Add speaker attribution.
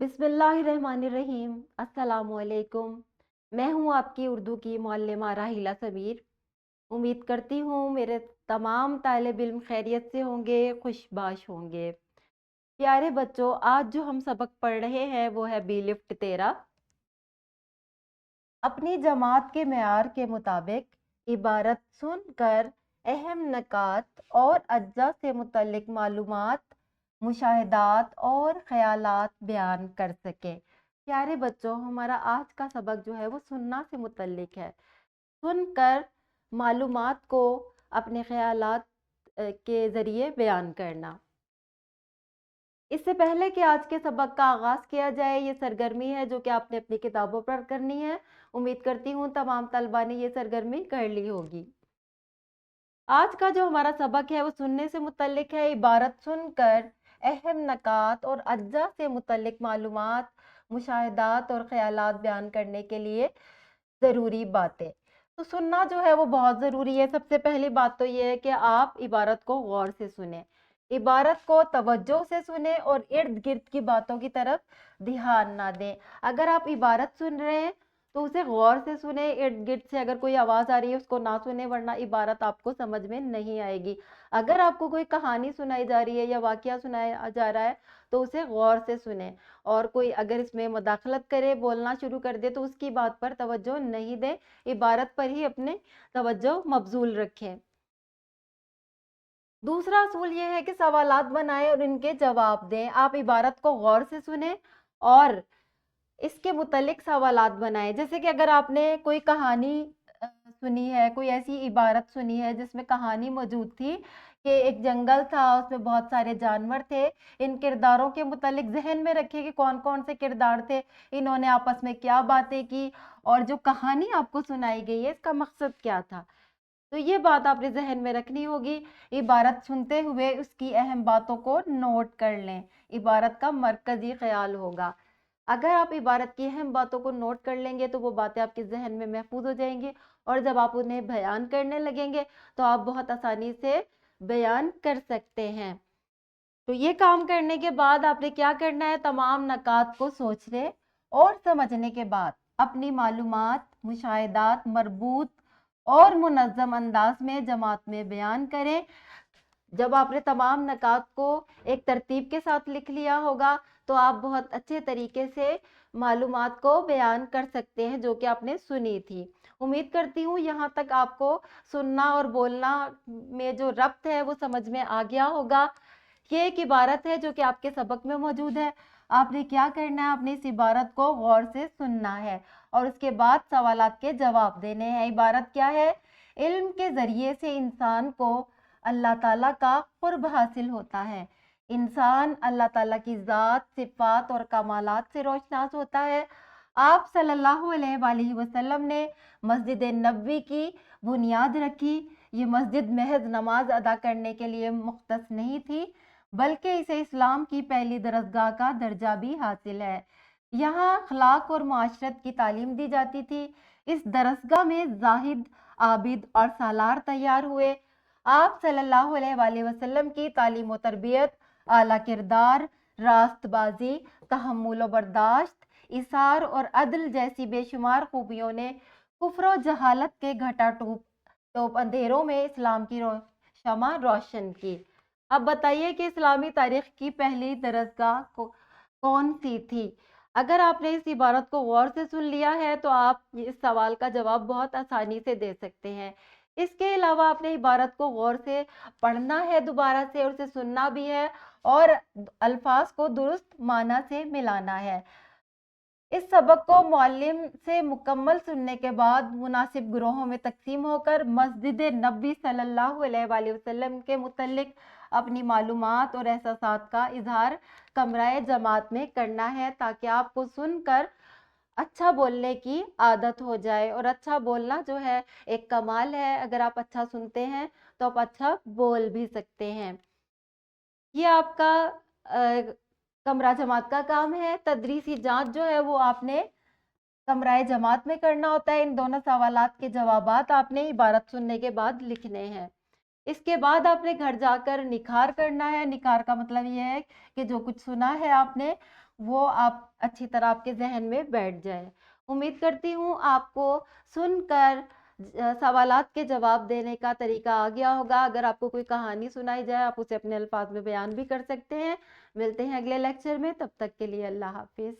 Speaker 1: बिस्मिल्लाहिर्रहमानिर्रहीम। अस्सलामुअलैकुम। मैं हूँ आपकी उर्दू की मुअल्लिमा राहिला सबीर। उम्मीद करती हूँ मेरे तमाम तालिब इल्म खैरियत से होंगे, खुशबाश होंगे। प्यारे बच्चों, आज जो हम सबक पढ़ रहे हैं वो है बी लिफ्ट 13। अपनी जमात के मेयार के मुताबिक इबारत सुनकर अहम नकात और अज्जा से मुतल्लिक मालूमात, मुशाहिदात और ख्यालात बयान कर सके। प्यारे बच्चों, हमारा आज का सबक जो है वो सुनना से मुतल्लिक है। सुनकर मालूमात को अपने ख्यालात के ज़रिए बयान करना। इससे पहले कि आज के सबक का आगाज़ किया जाए, ये सरगर्मी है जो कि आपने अपनी किताबों पर करनी है। उम्मीद करती हूँ तमाम तलबा ने ये सरगर्मी कर ली होगी। आज का जो हमारा सबक है वो सुनने से मुतल्लिक है। इबारत सुनकर अहम नकात और अज्जा से मुतल्लिक मालूमात, मुशाहिदात और ख्यालात बयान करने के लिए ज़रूरी बातें। तो सुनना जो है वो बहुत ज़रूरी है। सबसे पहली बात तो ये है कि आप इबारत को गौर से सुने, इबारत को तवज्जो से सुने और इर्द गिर्द की बातों की तरफ ध्यान ना दें। अगर आप इबारत सुन रहे हैं तो उसे गौर से सुने, इर्द गिर्द से अगर कोई आवाज़ आ रही है उसको ना सुने, वरना इबारत आपको समझ में नहीं आएगी। अगर आपको कोई कहानी सुनाई जा रही है या वाक़या सुनाया जा रहा है तो उसे गौर से सुने, और कोई अगर इसमें मुदाखलत करे, बोलना शुरू कर दे तो उसकी बात पर तवज्जो नहीं दें, इबारत पर ही अपने तवज्जो मबजूल रखें। दूसरा असूल ये है कि सवालात बनाएं और इनके जवाब दें। आप इबारत को गौर से सुने और इसके मुतल्लिक सवालात बनाएं। जैसे कि अगर आपने कोई कहानी सुनी है, कोई ऐसी इबारत सुनी है जिसमें कहानी मौजूद थी कि एक जंगल था, उसमें बहुत सारे जानवर थे। इन किरदारों के मुतल्लिक जहन में रखिए कि कौन कौन से किरदार थे, इन्होंने आपस में क्या बातें की, और जो कहानी आपको सुनाई गई है इसका मकसद क्या था। तो ये बात आपने जहन में रखनी होगी। इबारत सुनते हुए उसकी अहम बातों को नोट कर लें, इबारत का मरकजी ख्याल होगा। अगर आप इबारत की अहम बातों को नोट कर लेंगे तो वो बातें आपके जहन में महफूज हो जाएंगी, और जब आप उन्हें बयान करने लगेंगे तो आप बहुत आसानी से बयान कर सकते हैं। तो ये काम करने के बाद आपने क्या करना है, तमाम नकात को सोचने और समझने के बाद अपनी मालूमात, मुशाहिदात मरबूत और मुनज़्ज़म अंदाज में जमात में बयान करें। जब आपने तमाम नकात को एक तरतीब के साथ लिख लिया होगा तो आप बहुत अच्छे तरीके से मालूमात को बयान कर सकते हैं जो कि आपने सुनी थी। उम्मीद करती हूँ यहाँ तक आपको सुनना और बोलना में जो रब्त है वो समझ में आ गया होगा। ये एक इबारत है जो कि आपके सबक में मौजूद है। आपने क्या करना है, आपने इस इबारत को गौर से सुनना है और उसके बाद सवालात के जवाब देने हैं। इबारत क्या है? इल्म के ज़रिए से इंसान को अल्लाह ताला का कुर्ब हासिल होता है। इंसान अल्लाह ताला की ज़ात, सिफ़ात और कमालात से रोशनास होता है। आप सल्लल्लाहु अलैहि वसल्लम ने मस्जिद नबवी की बुनियाद रखी। ये मस्जिद महज नमाज अदा करने के लिए मुख्तस नहीं थी, बल्कि इसे इस्लाम की पहली दरसगाह का दर्जा भी हासिल है। यहाँ अखलाक और माशरत की तालीम दी जाती थी। इस दरसगाह में जाहिद, आबिद और सालार तैयार हुए। आप सल्लल्लाहु अलैहि वसल्लम की तालीम व तरबियत, आला किरदार, रास्तबाजी, तहम्मुल व बर्दाश्त, इसार और अदल जैसी बेशुमार खूबियों ने कुफ्र और जहालत के घटा टोप अंधेरों में इस्लाम की शमा रोशन की। अब बताइए कि इस्लामी तारीख की पहली दरसगाह कौन सी थी? अगर आपने इस इबारत को गौर से सुन लिया है तो आप इस सवाल का जवाब बहुत आसानी से दे सकते हैं। इसके अलावा आपने इबारत को गौर से पढ़ना है दोबारा से, और उसे सुनना भी है और अल्फाज को दुरुस्त माना से मिलाना है। इस सबक को मुअल्लिम से मुकम्मल सुनने के बाद मुनासिब ग्रोहों में तकसीम होकर मस्जिद नबी सल्लल्लाहु अलैहि वसल्लम के मुतल्लिक अपनी मालूमात और एहसासात का इजहार कमराए जमात में करना है, ताकि आपको सुनकर अच्छा बोलने की आदत हो जाए। और अच्छा बोलना जो है एक कमाल है। अगर आप अच्छा सुनते हैं तो आप अच्छा बोल भी सकते हैं। ये आपका कमरा जमात का काम है। तदरीसी जांच जो है वो आपने कमराए जमात में करना होता है। इन दोनों सवालात के जवाबात आपने इबारत सुनने के बाद लिखने हैं। اس کے بعد آپ نے گھر جا کر نکھار کرنا ہے. نکھار کا مطلب یہ ہے کہ جو کچھ سنا ہے آپ نے وہ آپ اچھی طرح آپ کے ذہن میں بیٹھ جائے. امید کرتی ہوں آپ کو سن کر سوالات کے جواب دینے کا طریقہ آ گیا ہوگا. اگر آپ کو کوئی کہانی سنائی جائے آپ اسے اپنے الفاظ میں بیان بھی کر سکتے ہیں. ملتے ہیں اگلے لیکچر میں، تب تک کے لیے اللہ حافظ.